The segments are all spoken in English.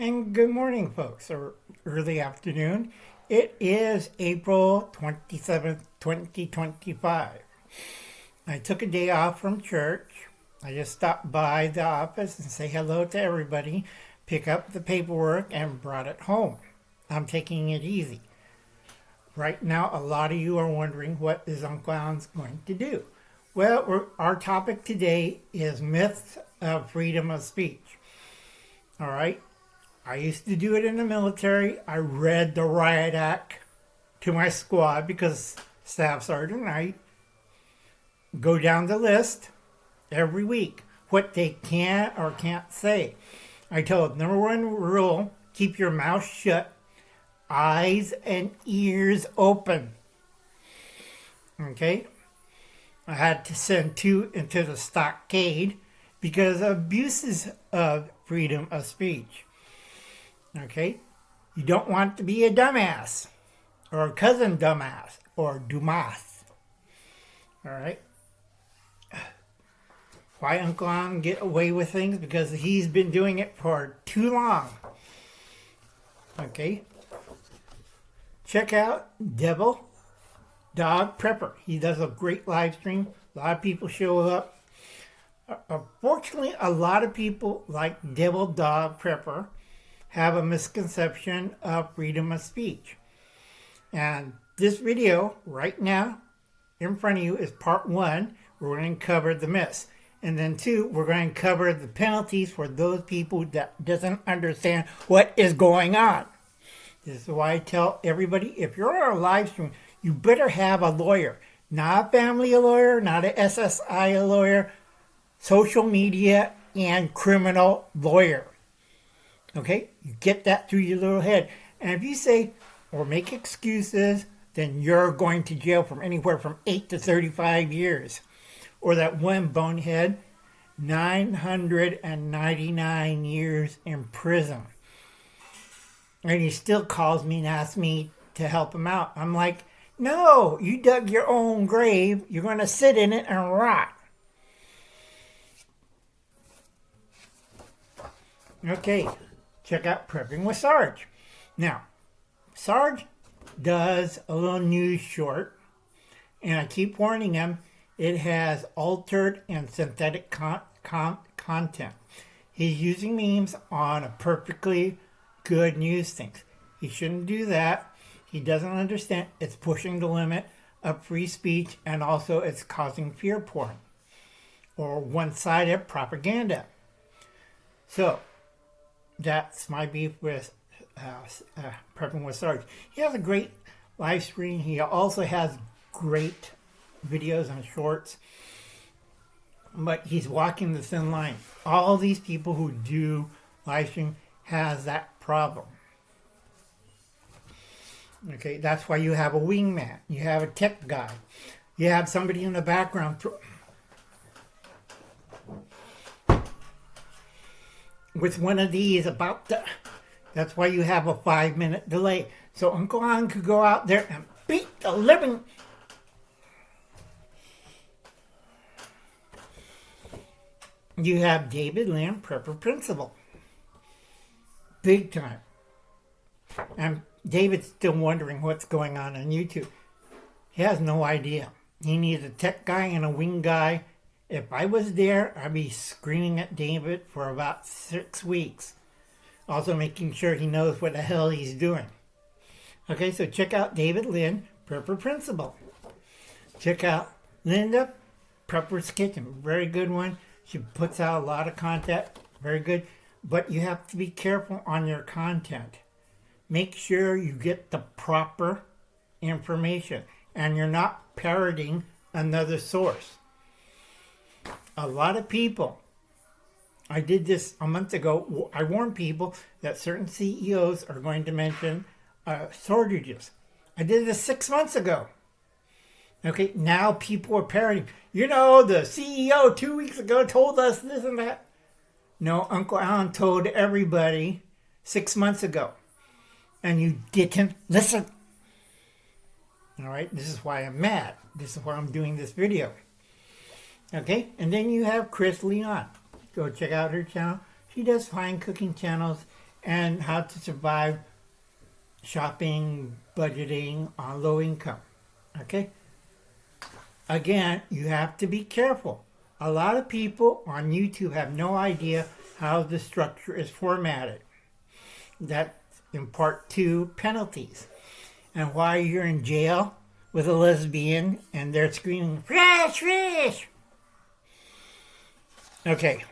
And good morning, folks, or early afternoon. It is April 27th, 2025. I took a day off from church. I just stopped by the office and say hello to everybody, pick up the paperwork, and brought it home. I'm taking it easy. Right now, a lot of you are wondering what is Uncle Alan's going to do. Well, our topic today is myths of freedom of speech. All right. I used to do it in the military. I read the riot act to my squad because Staff Sergeant and I go down the list every week what they can or can't say. I told them, number one rule, keep your mouth shut, eyes and ears open. Okay? I had to send 2 into the stockade because of abuses of freedom of speech. Okay? You don't want to be a dumbass or a cousin dumbass or Dumas. Alright? Why Uncle Alan get away with things? Because he's been doing it for too long. Okay? Check out Devil Dog Prepper. He does a great live stream. A lot of people show up. Unfortunately, a lot of people like Devil Dog Prepper have a misconception of freedom of speech. And this video right now in front of you is part 1. We're going to cover the myths. And then 2, we're going to cover the penalties for those people that doesn't understand what is going on. This is why I tell everybody, if you're on a live stream, you better have a lawyer. Not a family lawyer, not a SSI lawyer, social media and criminal lawyer. Okay? You get that through your little head. And if you say or make excuses, then you're going to jail from anywhere from 8 to 35 years. Or that one bonehead, 999 years in prison. And he still calls me and asks me to help him out. I'm like, no, you dug your own grave. You're going to sit in it and rot. Okay, check out Prepping with Sarge. Now, Sarge does a little news short, and I keep warning him, it has altered and synthetic content. He's using memes on a perfectly good news thing. He shouldn't do that. He doesn't understand it's pushing the limit of free speech, and also it's causing fear porn or one-sided propaganda. So, that's my beef with Prepping with Sarge. He has a great live stream. He also has great videos and shorts. But he's walking the thin line. All these people who do live stream has that problem. Okay, that's why you have a wingman. You have a tech guy. You have somebody in the background with one of these that's why you have a 5-minute delay. So Uncle Alan could go out there and beat the living. You have David Lamb, Prepper Principal. Big time. And David's still wondering what's going on YouTube. He has no idea. He needs a tech guy and a wing guy. If I was there, I'd be screaming at David for about 6 weeks. Also making sure he knows what the hell he's doing. Okay, so check out David Lynn, Prepper Principal. Check out Linda, Prepper's Kitchen. Very good one. She puts out a lot of content. Very good. But you have to be careful on your content. Make sure you get the proper information. And you're not parroting another source. A lot of people, I did this a month ago, I warned people that certain CEOs are going to mention shortages. I did this 6 months ago. Okay, now people are parroting. You know, the CEO 2 weeks ago told us this and that. No, Uncle Alan told everybody 6 months ago. And you didn't listen. All right, this is why I'm mad. This is why I'm doing this video. Okay, and then you have Chris Leon. Go check out her channel. She does fine cooking channels and how to survive shopping, budgeting on low income. Okay? Again, you have to be careful. A lot of people on YouTube have no idea how the structure is formatted. That's in part 2, penalties. And why you're in jail with a lesbian and they're screaming, "Fresh, fresh!" Okay,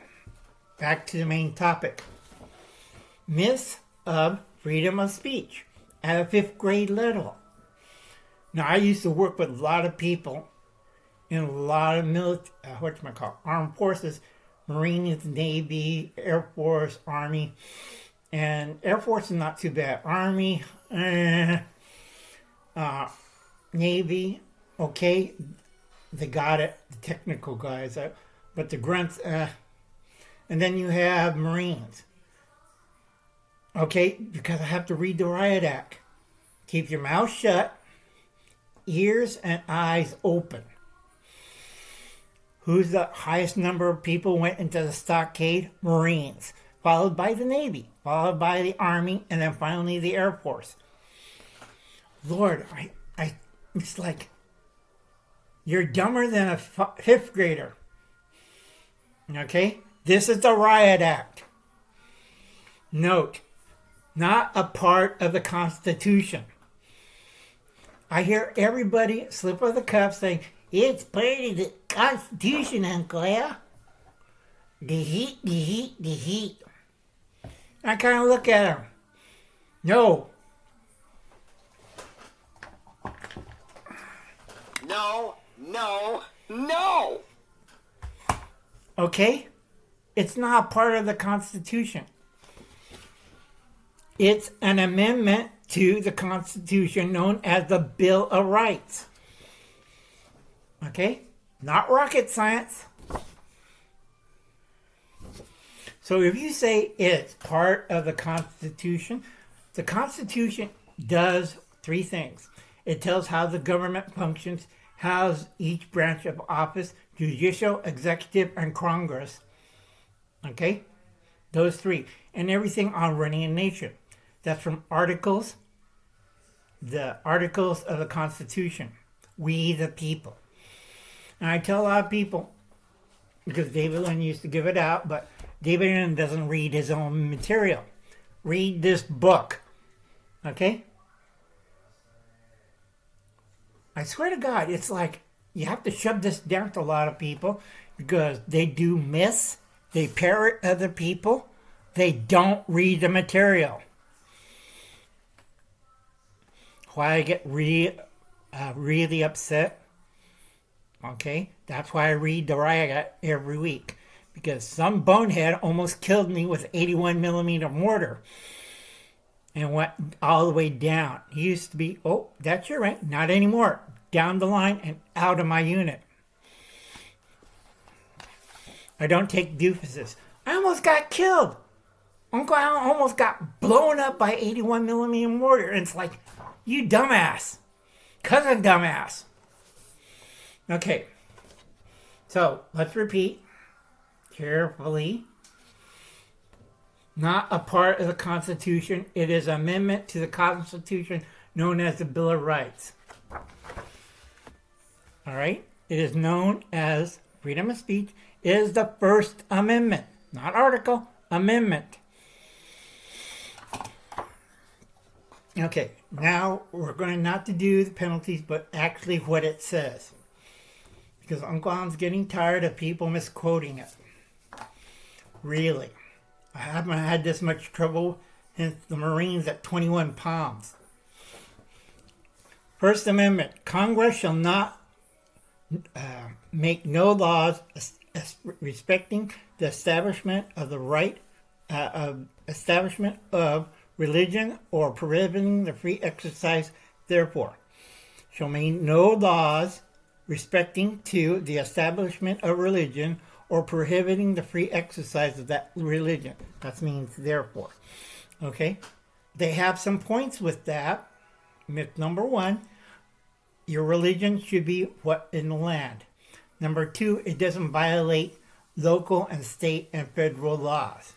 back to the main topic. Myths of freedom of speech at a 5th grade level. Now, I used to work with a lot of people in a lot of armed forces, Marines, Navy, Air Force, Army. And Air Force is not too bad. Army, Navy, okay, they got it, the technical guys. But the grunts, and then you have Marines. Okay, because I have to read the riot act. Keep your mouth shut, ears and eyes open. Who's the highest number of people went into the stockade? Marines, followed by the Navy, followed by the Army, and then finally the Air Force. Lord, it's like you're dumber than a 5th grader. Okay? This is the Riot Act. Note, not a part of the Constitution. I hear everybody slip of the cup saying, "It's part of the Constitution, Uncle Al." The heat. I kind of look at him. No. No. Okay? It's not part of the Constitution. It's an amendment to the Constitution known as the Bill of Rights. Okay? Not rocket science. So if you say it's part of the Constitution does 3 things. It tells how the government functions, how each branch of office, judicial, executive, and Congress. Okay? Those 3. And everything on running a nation. That's from articles, the articles of the Constitution. We the people. And I tell a lot of people, because David Lynn used to give it out, but David Lynn doesn't read his own material. Read this book. Okay? I swear to God, it's like you have to shove this down to a lot of people because they do myths, they parrot other people, they don't read the material. Why I get really upset. Okay, that's why I read the Riot Act every week, because some bonehead almost killed me with 81 millimeter mortar and went all the way down. He used to be, "Oh, that's your rank." Not anymore. Down the line and out of my unit. I don't take doofuses. I almost got killed. Uncle Al almost got blown up by 81 millimeter mortar. And it's like, you dumbass. Cousin dumbass. Okay. So, let's repeat carefully. Not a part of the Constitution. It is an amendment to the Constitution known as the Bill of Rights. All right? It is known as freedom of speech. It is the First Amendment. Not article, amendment. Okay, now we're going not to do the penalties, but actually what it says. Because Uncle Al's getting tired of people misquoting it. Really. I haven't had this much trouble since the Marines at 21 Palms. First Amendment. Congress shall not make no laws respecting the establishment of the right establishment of religion or prohibiting the free exercise therefore. Shall make no laws respecting to the establishment of religion or prohibiting the free exercise of that religion. That means therefore. Okay? They have some points with that. Myth number 1, your religion should be what in the land. Number 2, it doesn't violate local and state and federal laws.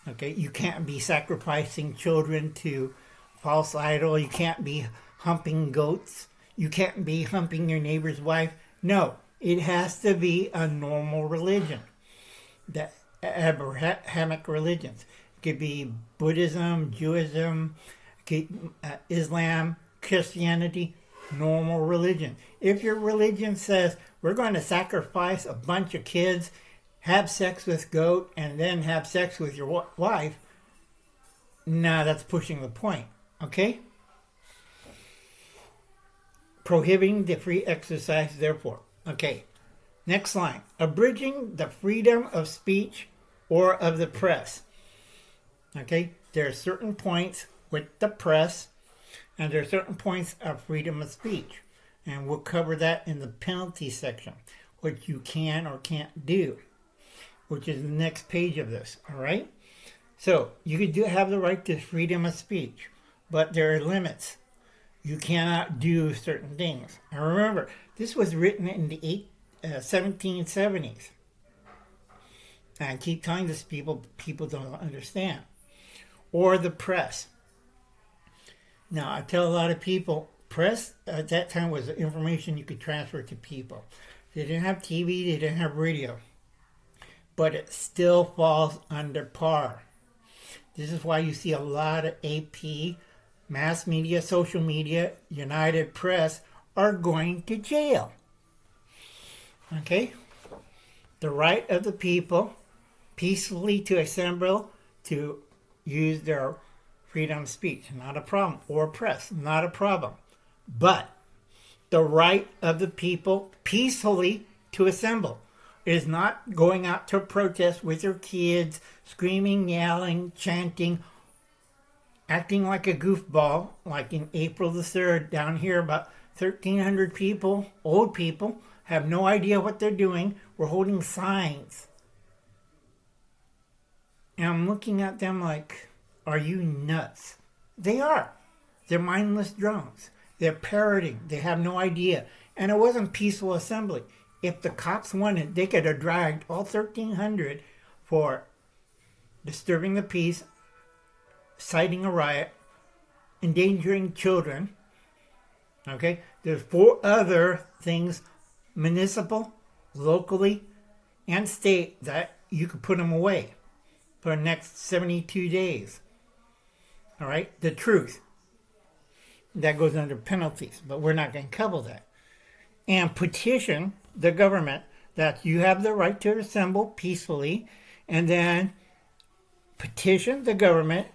Okay, you can't be sacrificing children to false idol. You can't be humping goats. You can't be humping your neighbor's wife. No, it has to be a normal religion. The Abrahamic religions. It could be Buddhism, Judaism, Islam, Christianity, normal religion. If your religion says we're going to sacrifice a bunch of kids, have sex with goat, and then have sex with your wife, nah, that's pushing the point. Okay? Prohibiting the free exercise, therefore. Okay. Next line. Abridging the freedom of speech or of the press. Okay? There are certain points with the press, and there are certain points of freedom of speech. And we'll cover that in the penalty section, what you can or can't do, which is the next page of this. All right? So, you could have the right to freedom of speech, but there are limits. You cannot do certain things. And remember, this was written in the 1770s. And I keep telling this people don't understand. Or the press. Now, I tell a lot of people, press at that time was information you could transfer to people. They didn't have TV, they didn't have radio. But it still falls under par. This is why you see a lot of AP, mass media, social media, United Press are going to jail. Okay? The right of the people peacefully to assemble, to use their freedom of speech, not a problem. Or press, not a problem. But the right of the people peacefully to assemble. It is not going out to protest with your kids, screaming, yelling, chanting, acting like a goofball, like in April the 3rd down here, about 1,300 people, old people, have no idea what they're doing. We're holding signs. And I'm looking at them like, are you nuts? They are. They're mindless drones. They're parroting. They have no idea. And it wasn't peaceful assembly. If the cops wanted, they could have dragged all 1,300 for disturbing the peace, citing a riot, endangering children. Okay? There's 4 other things, municipal, locally, and state, that you could put them away for the next 72 days. All right? The truth. That goes under penalties, but we're not going to cover that. And petition the government that you have the right to assemble peacefully, and then petition the government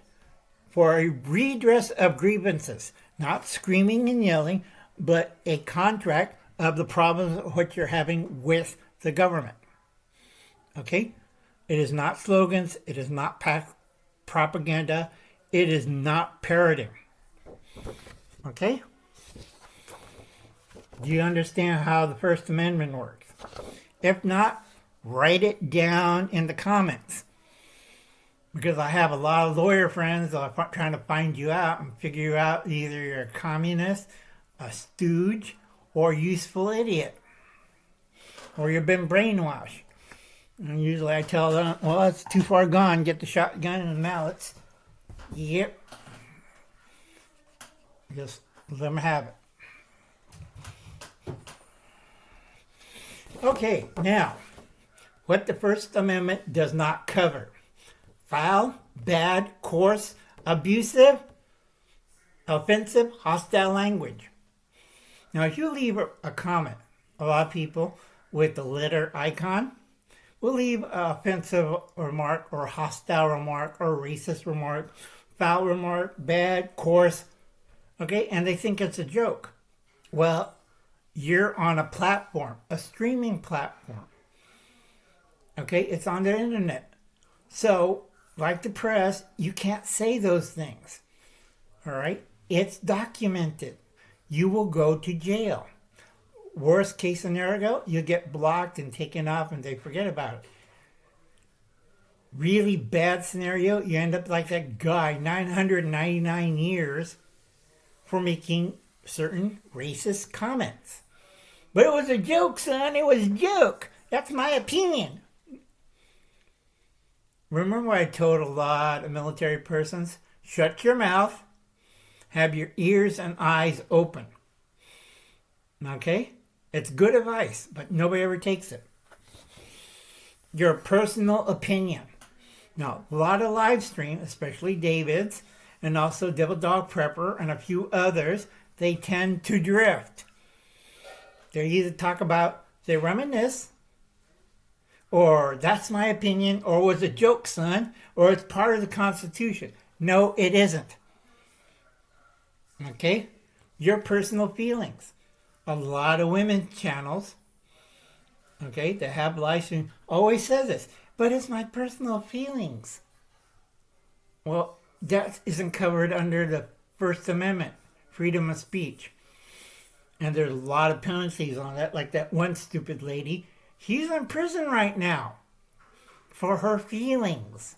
for a redress of grievances, not screaming and yelling, but a contract of the problems what you're having with the government. Okay? It is not slogans. It is not propaganda. It is not parroting. Okay? Do you understand how the First Amendment works? If not, write it down in the comments. Because I have a lot of lawyer friends that are trying to find you out and figure you out. Either you're a communist, a stooge, or a useful idiot. Or you've been brainwashed. And usually I tell them, well, it's too far gone. Get the shotgun and the mallets. Yep. Just let them have it. Okay, now, what the First Amendment does not cover. Foul, bad, coarse, abusive, offensive, hostile language. Now, if you leave a comment, a lot of people with the letter icon will leave an offensive remark or hostile remark or racist remark, foul remark, bad, coarse, okay, and they think it's a joke. Well, you're on a platform, a streaming platform. Okay, it's on the internet. So, like the press, you can't say those things. All right? It's documented. You will go to jail. Worst case scenario, you get blocked and taken off and they forget about it. Really bad scenario, you end up like that guy, 999 years for making certain racist comments. But it was a joke, son. It was a joke. That's my opinion. Remember what I told a lot of military persons? Shut your mouth. Have your ears and eyes open. Okay? It's good advice, but nobody ever takes it. Your personal opinion. Now, a lot of live stream, especially David's, and also Devil Dog Prepper and a few others, they tend to drift. They either talk about, they reminisce, or that's my opinion, or was a joke, son, or it's part of the Constitution. No, it isn't. Okay? Your personal feelings. A lot of women's channels, okay, that have live stream always says this, but it's my personal feelings. Well, that isn't covered under the First Amendment, freedom of speech. And there's a lot of penalties on that, like that one stupid lady. She's in prison right now for her feelings.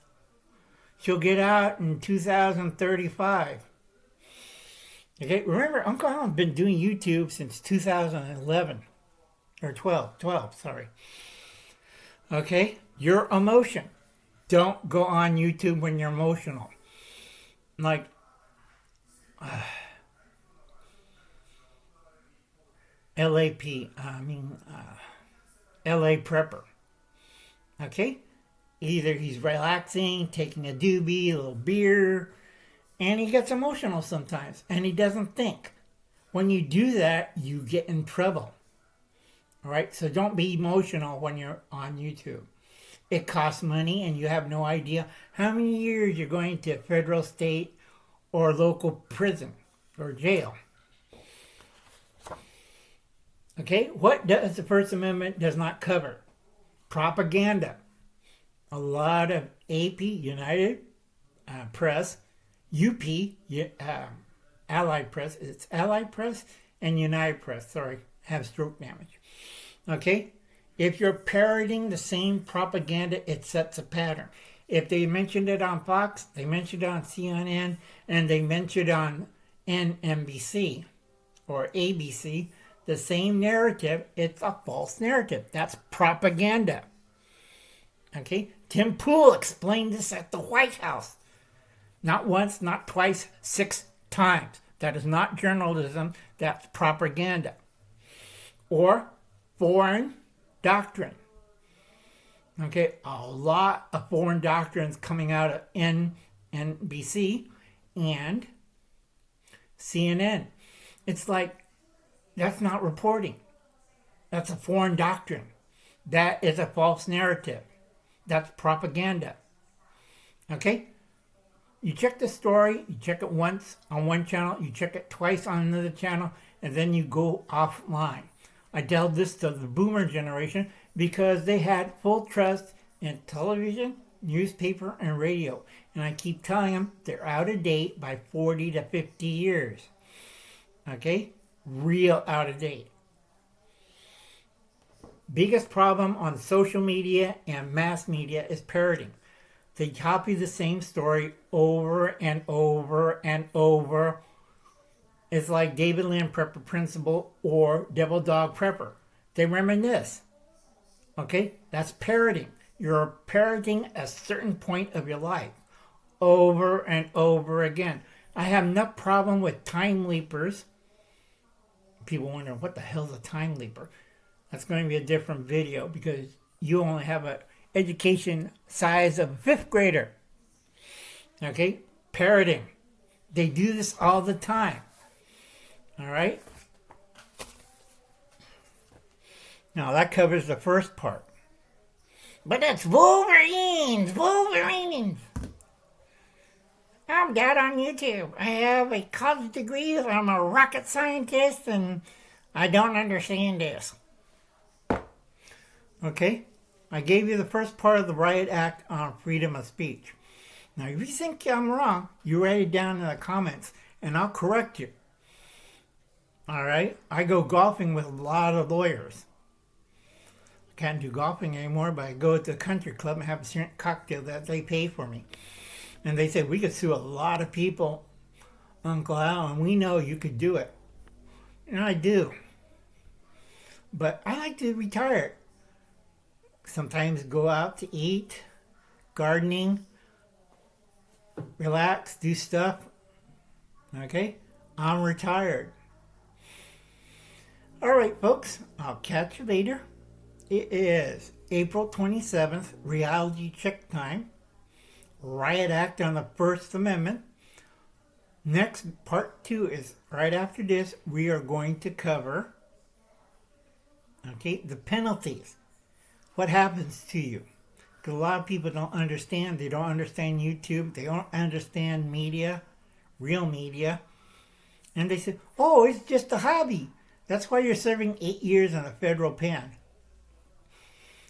She'll get out in 2035. Okay, remember, Uncle Alan's been doing YouTube since 2011. Or 12, sorry. Okay, your emotion. Don't go on YouTube when you're emotional. Like, LA Prepper. Okay? Either he's relaxing, taking a doobie, a little beer, and he gets emotional sometimes, and he doesn't think. When you do that, you get in trouble. All right? So don't be emotional when you're on YouTube. It costs money, and you have no idea how many years you're going to federal, state, or local prison or jail. Okay? What does the First Amendment does not cover? Propaganda. A lot of AP, United Press, UP, Allied Press, it's Allied Press and United Press, sorry, have stroke damage. Okay? If you're parroting the same propaganda, it sets a pattern. If they mentioned it on Fox, they mentioned it on CNN, and they mentioned it on NBC or ABC, the same narrative, it's a false narrative. That's propaganda. Okay? Tim Pool explained this at the White House. Not once, not twice, 6 times. That is not journalism, that's propaganda. Or foreign doctrine. Okay, a lot of foreign doctrines coming out of NBC and CNN. It's like, that's not reporting. That's a foreign doctrine. That is a false narrative. That's propaganda. Okay? You check the story, you check it once on one channel, you check it twice on another channel, and then you go offline. I tell this to the boomer generation because they had full trust in television, newspaper, and radio. And I keep telling them they're out of date by 40 to 50 years. Okay? Real out of date. Biggest problem on social media and mass media is parroting. They copy the same story over and over and over. It's like David Lamb Prepper Principle or Devil Dog Prepper. They reminisce. Okay? That's parroting. You're parroting a certain point of your life over and over again. I have no problem with time leapers. People wonder, what the hell's a time leaper? That's going to be a different video because you only have an education size of a 5th grader. Okay? Parroting. They do this all the time. All right? Now that covers the first part. But it's Wolverines! I'm dad on YouTube. I have a college degree. I'm a rocket scientist, and I don't understand this. Okay? I gave you the first part of the Riot Act on freedom of speech. Now, if you think I'm wrong, you write it down in the comments, and I'll correct you. All right? I go golfing with a lot of lawyers. I can't do golfing anymore, but I go to the country club and have a certain cocktail that they pay for me. And they say, we could sue a lot of people, Uncle Al, and we know you could do it. And I do. But I like to retire. Sometimes go out to eat, gardening, relax, do stuff. Okay? I'm retired. Alright, folks, I'll catch you later. It is April 27th, reality check time. Riot Act on the First Amendment. Next, part 2 is right after this. We are going to cover, okay, the penalties. What happens to you? Because a lot of people don't understand. They don't understand YouTube. They don't understand media, real media. And they say, oh, it's just a hobby. That's why you're serving 8 years in a federal pen.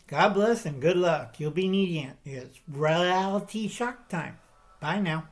God bless and good luck. You'll be needing it. It's reality shock time. Bye now.